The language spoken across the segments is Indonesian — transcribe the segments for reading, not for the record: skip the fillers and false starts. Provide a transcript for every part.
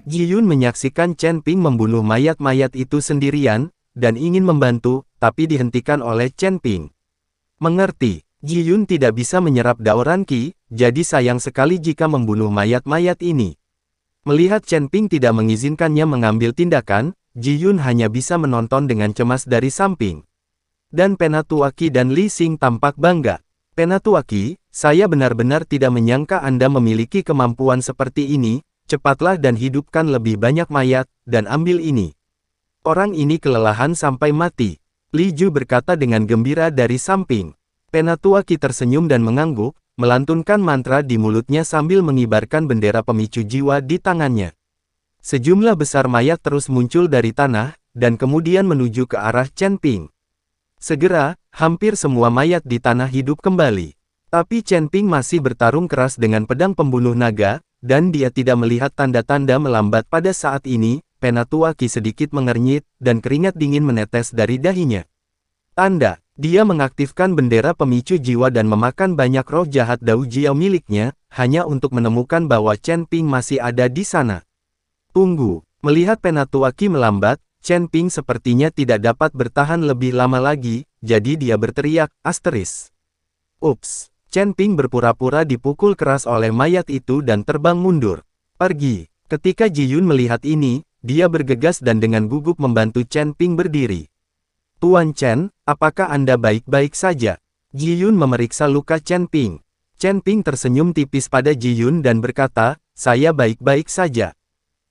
Ji Yun menyaksikan Chen Ping membunuh mayat-mayat itu sendirian, dan ingin membantu, tapi dihentikan oleh Chen Ping. Mengerti, Ji Yun tidak bisa menyerap daoran Qi, jadi sayang sekali jika membunuh mayat-mayat ini. Melihat Chen Ping tidak mengizinkannya mengambil tindakan, Ji Yun hanya bisa menonton dengan cemas dari samping. Dan Penatuaki dan Li Xing tampak bangga. Penatuaki, saya benar-benar tidak menyangka Anda memiliki kemampuan seperti ini, cepatlah dan hidupkan lebih banyak mayat, dan ambil ini. Orang ini kelelahan sampai mati. Li Ju berkata dengan gembira dari samping. Penatuaki tersenyum dan mengangguk, melantunkan mantra di mulutnya sambil mengibarkan bendera pemicu jiwa di tangannya. Sejumlah besar mayat terus muncul dari tanah, dan kemudian menuju ke arah Chen Ping. Segera, hampir semua mayat di tanah hidup kembali. Tapi Chen Ping masih bertarung keras dengan pedang pembunuh naga, dan dia tidak melihat tanda-tanda melambat pada saat ini. Penatuaki sedikit mengernyit, dan keringat dingin menetes dari dahinya. Tanda, dia mengaktifkan bendera pemicu jiwa dan memakan banyak roh jahat Dao Jiao miliknya, hanya untuk menemukan bahwa Chen Ping masih ada di sana. Tunggu, melihat Penatuaki melambat, Chen Ping sepertinya tidak dapat bertahan lebih lama lagi, jadi dia berteriak, asteris. Ups, Chen Ping berpura-pura dipukul keras oleh mayat itu dan terbang mundur. Pergi. Ketika Ji Yun melihat ini, dia bergegas dan dengan gugup membantu Chen Ping berdiri. Tuan Chen, apakah Anda baik-baik saja? Ji Yun memeriksa luka Chen Ping. Chen Ping tersenyum tipis pada Ji Yun dan berkata, saya baik-baik saja.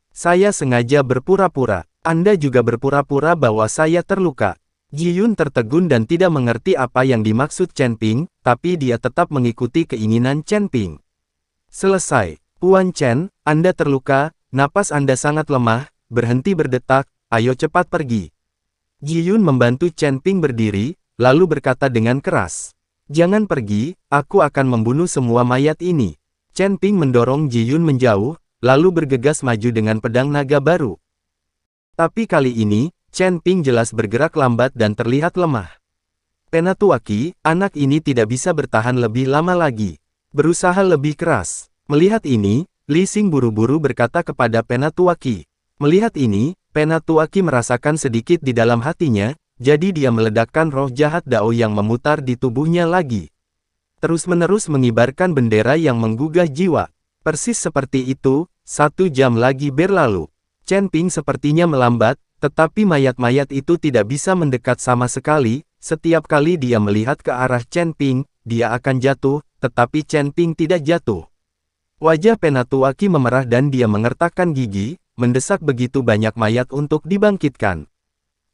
Saya sengaja berpura-pura. Anda juga berpura-pura bahwa saya terluka. Ji Yun tertegun dan tidak mengerti apa yang dimaksud Chen Ping, tapi dia tetap mengikuti keinginan Chen Ping. Selesai. Tuan Chen, Anda terluka, napas Anda sangat lemah, berhenti berdetak, ayo cepat pergi. Ji Yun membantu Chen Ping berdiri, lalu berkata dengan keras. Jangan pergi, aku akan membunuh semua mayat ini. Chen Ping mendorong Ji Yun menjauh, lalu bergegas maju dengan pedang naga baru. Tapi kali ini, Chen Ping jelas bergerak lambat dan terlihat lemah. Penatuaki, anak ini tidak bisa bertahan lebih lama lagi. Berusaha lebih keras. Melihat ini, Li Xing buru-buru berkata kepada Penatuaki. Melihat ini, Penatuaki merasakan sedikit di dalam hatinya, jadi dia meledakkan roh jahat Dao yang memutar di tubuhnya lagi. Terus-menerus mengibarkan bendera yang menggugah jiwa. Persis seperti itu, 1 jam lagi berlalu. Chen Ping sepertinya melambat, tetapi mayat-mayat itu tidak bisa mendekat sama sekali. Setiap kali dia melihat ke arah Chen Ping, dia akan jatuh, tetapi Chen Ping tidak jatuh. Wajah Penatuaki memerah dan dia mengertakkan gigi, mendesak begitu banyak mayat untuk dibangkitkan.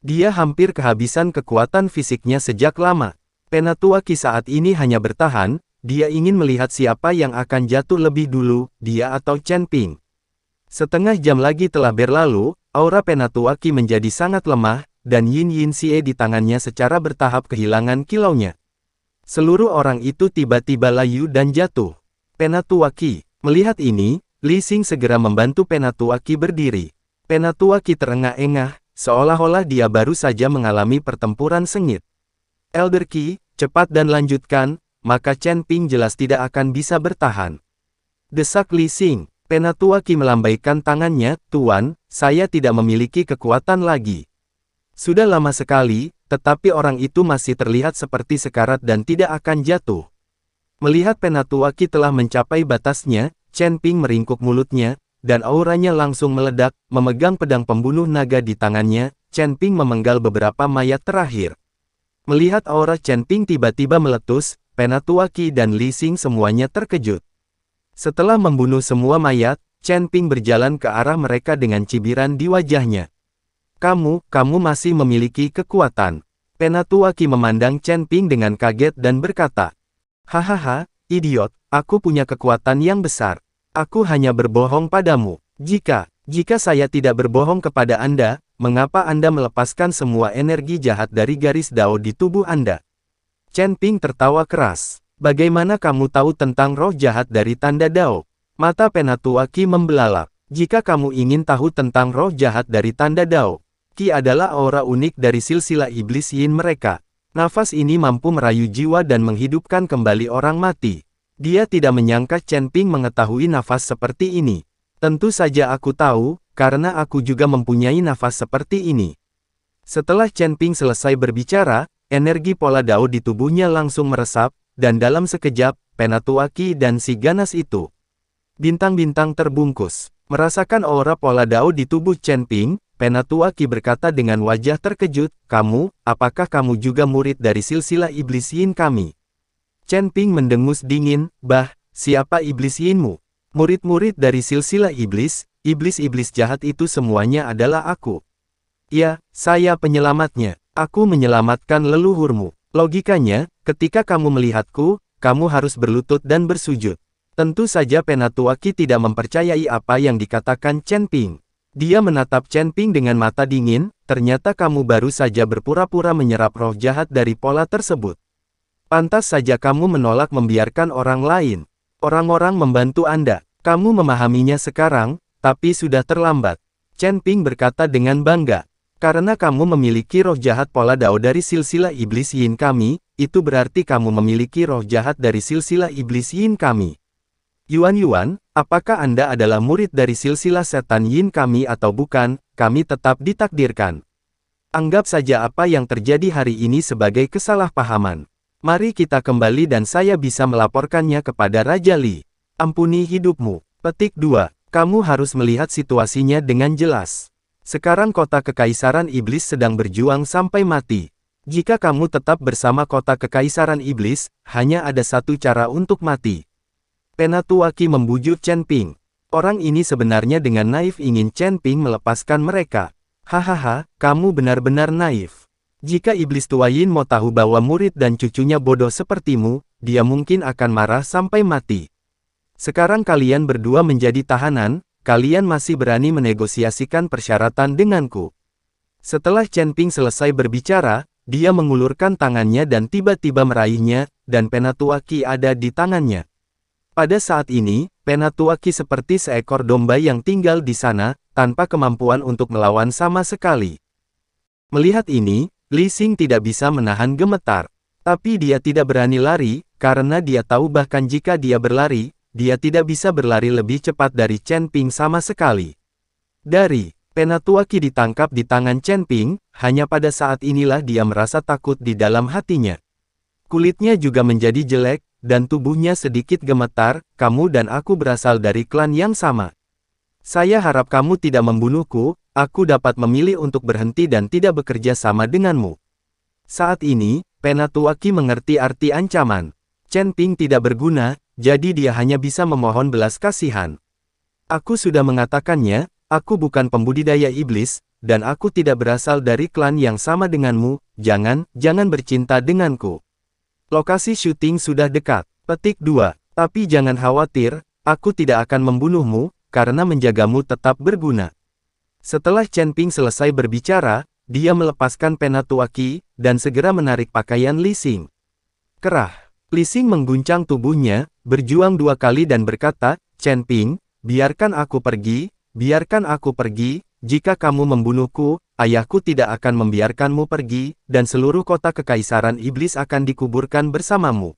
Dia hampir kehabisan kekuatan fisiknya sejak lama. Penatuaki saat ini hanya bertahan, dia ingin melihat siapa yang akan jatuh lebih dulu, dia atau Chen Ping. Setengah jam lagi telah berlalu, aura Penatuaki menjadi sangat lemah, dan Yin Yin Xie di tangannya secara bertahap kehilangan kilaunya. Seluruh orang itu tiba-tiba layu dan jatuh. Penatuaki, melihat ini, Li Xing segera membantu Penatuaki berdiri. Penatuaki terengah-engah, seolah-olah dia baru saja mengalami pertempuran sengit. Elder Qi, cepat dan lanjutkan, maka Chen Ping jelas tidak akan bisa bertahan. Desak Li Xing. Penatuaki melambaikan tangannya, Tuan, saya tidak memiliki kekuatan lagi. Sudah lama sekali, tetapi orang itu masih terlihat seperti sekarat dan tidak akan jatuh. Melihat Penatuaki telah mencapai batasnya, Chen Ping meringkuk mulutnya, dan auranya langsung meledak, memegang pedang pembunuh naga di tangannya, Chen Ping memenggal beberapa mayat terakhir. Melihat aura Chen Ping tiba-tiba meletus, Penatuaki dan Li Xing semuanya terkejut. Setelah membunuh semua mayat, Chen Ping berjalan ke arah mereka dengan cibiran di wajahnya. Kamu masih memiliki kekuatan. Penatuaki memandang Chen Ping dengan kaget dan berkata, hahaha, idiot, aku punya kekuatan yang besar. Aku hanya berbohong padamu. Jika saya tidak berbohong kepada Anda, mengapa Anda melepaskan semua energi jahat dari garis Dao di tubuh Anda? Chen Ping tertawa keras. Bagaimana kamu tahu tentang roh jahat dari tanda Dao? Mata Penatuaki membelalak. Jika kamu ingin tahu tentang roh jahat dari tanda Dao, Qi adalah aura unik dari silsilah iblis Yin mereka. Nafas ini mampu merayu jiwa dan menghidupkan kembali orang mati. Dia tidak menyangka Chen Ping mengetahui nafas seperti ini. Tentu saja aku tahu, karena aku juga mempunyai nafas seperti ini. Setelah Chen Ping selesai berbicara, energi pola dao di tubuhnya langsung meresap, dan dalam sekejap, Penatuaki dan si ganas itu. Bintang-bintang terbungkus. Merasakan aura pola dao di tubuh Chen Ping, Penatuaki berkata dengan wajah terkejut, apakah kamu juga murid dari silsilah iblis yin kami? Chen Ping mendengus dingin, siapa iblis yinmu? Murid-murid dari silsilah iblis-iblis jahat itu semuanya adalah aku. Ya, saya penyelamatnya. Aku menyelamatkan leluhurmu. Logikanya, ketika kamu melihatku, kamu harus berlutut dan bersujud. Tentu saja Penatuaki tidak mempercayai apa yang dikatakan Chen Ping. Dia menatap Chen Ping dengan mata dingin, ternyata kamu baru saja berpura-pura menyerap roh jahat dari pola tersebut. Pantas saja kamu menolak membiarkan orang lain. Orang-orang membantu Anda. Kamu memahaminya sekarang, tapi sudah terlambat. Chen Ping berkata dengan bangga. Karena kamu memiliki roh jahat pola dao dari silsilah iblis yin kami, itu berarti kamu memiliki roh jahat dari silsilah iblis yin kami. Yuan, apakah Anda adalah murid dari silsilah setan yin kami atau bukan, kami tetap ditakdirkan. Anggap saja apa yang terjadi hari ini sebagai kesalahpahaman. Mari kita kembali dan saya bisa melaporkannya kepada Raja Li. Ampuni hidupmu. Petik 2. Kamu harus melihat situasinya dengan jelas. Sekarang kota Kekaisaran Iblis sedang berjuang sampai mati. Jika kamu tetap bersama kota Kekaisaran Iblis, hanya ada satu cara untuk mati. Penatuaki membujuk Chen Ping. Orang ini sebenarnya dengan naif ingin Chen Ping melepaskan mereka. Hahaha, kamu benar-benar naif. Jika Iblis Tua Yin mau tahu bahwa murid dan cucunya bodoh sepertimu, dia mungkin akan marah sampai mati. Sekarang kalian berdua menjadi tahanan, kalian masih berani menegosiasikan persyaratan denganku. Setelah Chen Ping selesai berbicara, dia mengulurkan tangannya dan tiba-tiba meraihnya, dan Penatuaki ada di tangannya. Pada saat ini, Penatuaki seperti seekor domba yang tinggal di sana, tanpa kemampuan untuk melawan sama sekali. Melihat ini, Li Xing tidak bisa menahan gemetar. Tapi dia tidak berani lari, karena dia tahu bahkan jika dia berlari, dia tidak bisa berlari lebih cepat dari Chen Ping sama sekali. Dari Penatuaki ditangkap di tangan Chen Ping, hanya pada saat inilah dia merasa takut di dalam hatinya. Kulitnya juga menjadi jelek, dan tubuhnya sedikit gemetar, kamu dan aku berasal dari klan yang sama. Saya harap kamu tidak membunuhku, aku dapat memilih untuk berhenti dan tidak bekerja sama denganmu. Saat ini, Penatuaki mengerti arti ancaman. Chen Ping tidak berguna, jadi dia hanya bisa memohon belas kasihan. Aku sudah mengatakannya, aku bukan pembudidaya iblis, dan aku tidak berasal dari klan yang sama denganmu, jangan bercinta denganku. Lokasi syuting sudah dekat. Petik 2. Tapi jangan khawatir, aku tidak akan membunuhmu, karena menjagamu tetap berguna. Setelah Chen Ping selesai berbicara, dia melepaskan Penatuaki, dan segera menarik pakaian Li Xing. Kerah. Li Xing mengguncang tubuhnya, berjuang 2 kali dan berkata, Chen Ping, biarkan aku pergi, jika kamu membunuhku, ayahku tidak akan membiarkanmu pergi, dan seluruh kota Kekaisaran Iblis akan dikuburkan bersamamu.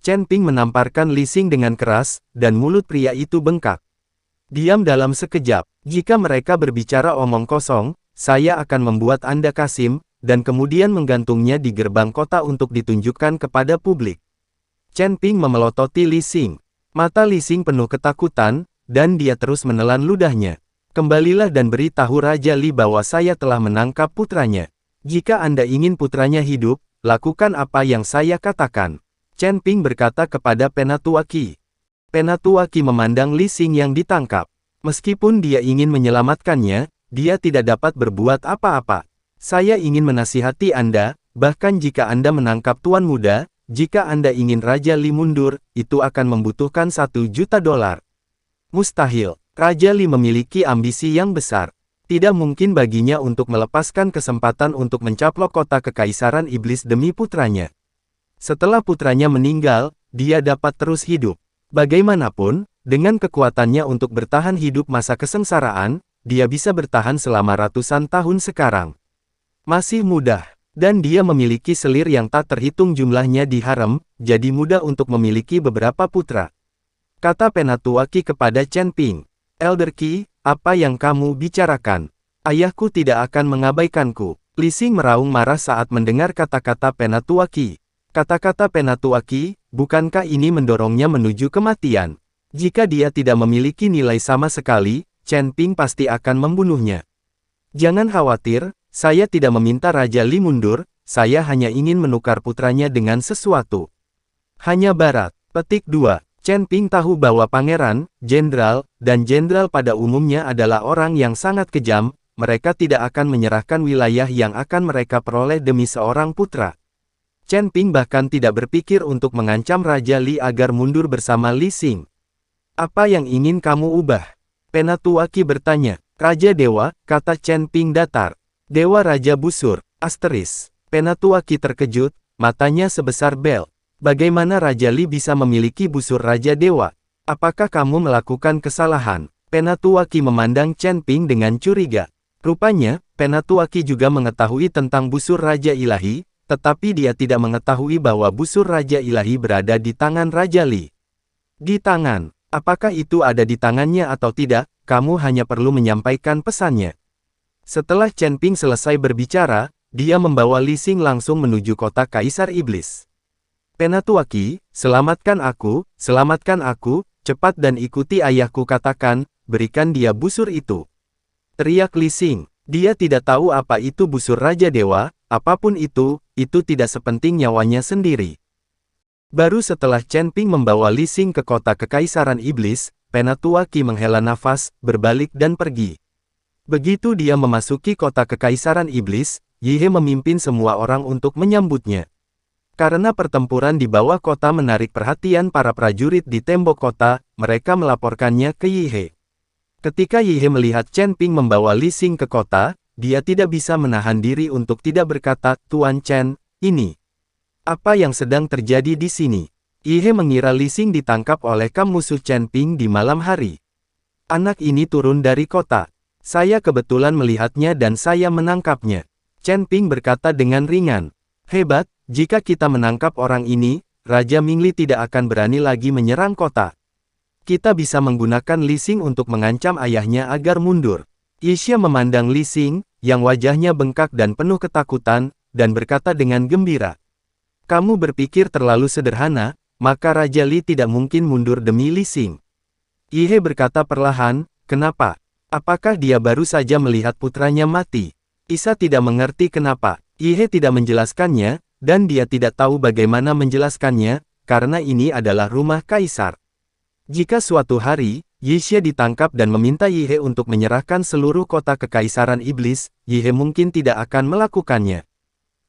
Chen Ping menamparkan Li Xing dengan keras, dan mulut pria itu bengkak. Diam dalam sekejap, jika mereka berbicara omong kosong, saya akan membuat Anda kasim, dan kemudian menggantungnya di gerbang kota untuk ditunjukkan kepada publik. Chen Ping memelototi Li Xing. Mata Li Xing penuh ketakutan, dan dia terus menelan ludahnya. Kembalilah dan beritahu Raja Li bahwa saya telah menangkap putranya. Jika Anda ingin putranya hidup, lakukan apa yang saya katakan. Chen Ping berkata kepada Penatuaki. Penatuaki memandang Li Xing yang ditangkap. Meskipun dia ingin menyelamatkannya, dia tidak dapat berbuat apa-apa. Saya ingin menasihati Anda, bahkan jika Anda menangkap Tuan Muda, jika Anda ingin Raja Li mundur, itu akan membutuhkan $1 juta. Mustahil. Raja Li memiliki ambisi yang besar. Tidak mungkin baginya untuk melepaskan kesempatan untuk mencaplok kota Kekaisaran Iblis demi putranya. Setelah putranya meninggal, dia dapat terus hidup. Bagaimanapun, dengan kekuatannya untuk bertahan hidup masa kesengsaraan, dia bisa bertahan selama ratusan tahun sekarang. Masih mudah. Dan dia memiliki selir yang tak terhitung jumlahnya di harem, jadi mudah untuk memiliki beberapa putra. Kata Penatuaki kepada Chen Ping. Elder Qi, apa yang kamu bicarakan? Ayahku tidak akan mengabaikanku. Li Xing meraung marah saat mendengar kata-kata Penatua Qi. Kata-kata Penatua Qi, bukankah ini mendorongnya menuju kematian? Jika dia tidak memiliki nilai sama sekali, Chen Ping pasti akan membunuhnya. Jangan khawatir, saya tidak meminta Raja Li mundur, saya hanya ingin menukar putranya dengan sesuatu. Hanya barat. Petik 2. Chen Ping tahu bahwa pangeran, jenderal, dan jenderal pada umumnya adalah orang yang sangat kejam, mereka tidak akan menyerahkan wilayah yang akan mereka peroleh demi seorang putra. Chen Ping bahkan tidak berpikir untuk mengancam Raja Li agar mundur bersama Li Xing. Apa yang ingin kamu ubah? Penatua Qi bertanya. Raja Dewa, kata Chen Ping datar. Dewa Raja Busur, asteris. Penatua Qi terkejut, matanya sebesar bel. Bagaimana Raja Li bisa memiliki busur Raja Dewa? Apakah kamu melakukan kesalahan? Penatua Qi memandang Chen Ping dengan curiga. Rupanya, Penatua Qi juga mengetahui tentang busur Raja Ilahi, tetapi dia tidak mengetahui bahwa busur Raja Ilahi berada di tangan Raja Li. Di tangan. Apakah itu ada di tangannya atau tidak, kamu hanya perlu menyampaikan pesannya. Setelah Chen Ping selesai berbicara, dia membawa Li Xing langsung menuju kota Kaisar Iblis. Penatua Qi, selamatkan aku, cepat dan ikuti ayahku katakan, berikan dia busur itu. Teriak Li Xing, dia tidak tahu apa itu busur Raja Dewa, apapun itu tidak sepenting nyawanya sendiri. Baru setelah Chen Ping membawa Li Xing ke kota Kekaisaran Iblis, Penatua Qi menghela nafas, berbalik dan pergi. Begitu dia memasuki kota Kekaisaran Iblis, Yi He memimpin semua orang untuk menyambutnya. Karena pertempuran di bawah kota menarik perhatian para prajurit di tembok kota, mereka melaporkannya ke Yi He. Ketika Yi He melihat Chen Ping membawa Li Xing ke kota, dia tidak bisa menahan diri untuk tidak berkata, Tuan Chen, ini. Apa yang sedang terjadi di sini? Yi He mengira Li Xing ditangkap oleh kam musuh Chen Ping di malam hari. Anak ini turun dari kota. Saya kebetulan melihatnya dan saya menangkapnya. Chen Ping berkata dengan ringan. Hebat, jika kita menangkap orang ini, Raja Mingli tidak akan berani lagi menyerang kota. Kita bisa menggunakan Li Xing untuk mengancam ayahnya agar mundur. Yi Xia memandang Li Xing, yang wajahnya bengkak dan penuh ketakutan, dan berkata dengan gembira. Kamu berpikir terlalu sederhana, maka Raja Li tidak mungkin mundur demi Li Xing. Yi He berkata perlahan, kenapa? Apakah dia baru saja melihat putranya mati? Isa tidak mengerti kenapa. Yi He tidak menjelaskannya, dan dia tidak tahu bagaimana menjelaskannya, karena ini adalah rumah kaisar. Jika suatu hari, Yi Xia ditangkap dan meminta Yi He untuk menyerahkan seluruh kota Kekaisaran Iblis, Yi He mungkin tidak akan melakukannya.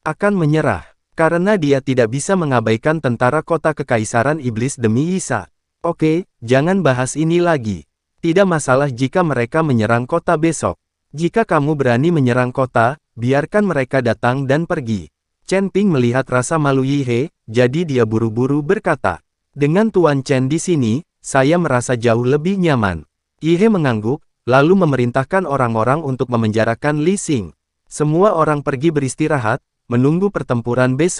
Akan menyerah. Karena dia tidak bisa mengabaikan tentara kota Kekaisaran Iblis demi Isa. Oke, jangan bahas ini lagi. Tidak masalah jika mereka menyerang kota besok. Jika kamu berani menyerang kota, biarkan mereka datang dan pergi. Chen Ping melihat rasa malu Yi He, jadi dia buru-buru berkata. Dengan Tuan Chen di sini, saya merasa jauh lebih nyaman. Yi He mengangguk, lalu memerintahkan orang-orang untuk memenjarakan Li Xing. Semua orang pergi beristirahat, menunggu pertempuran besok.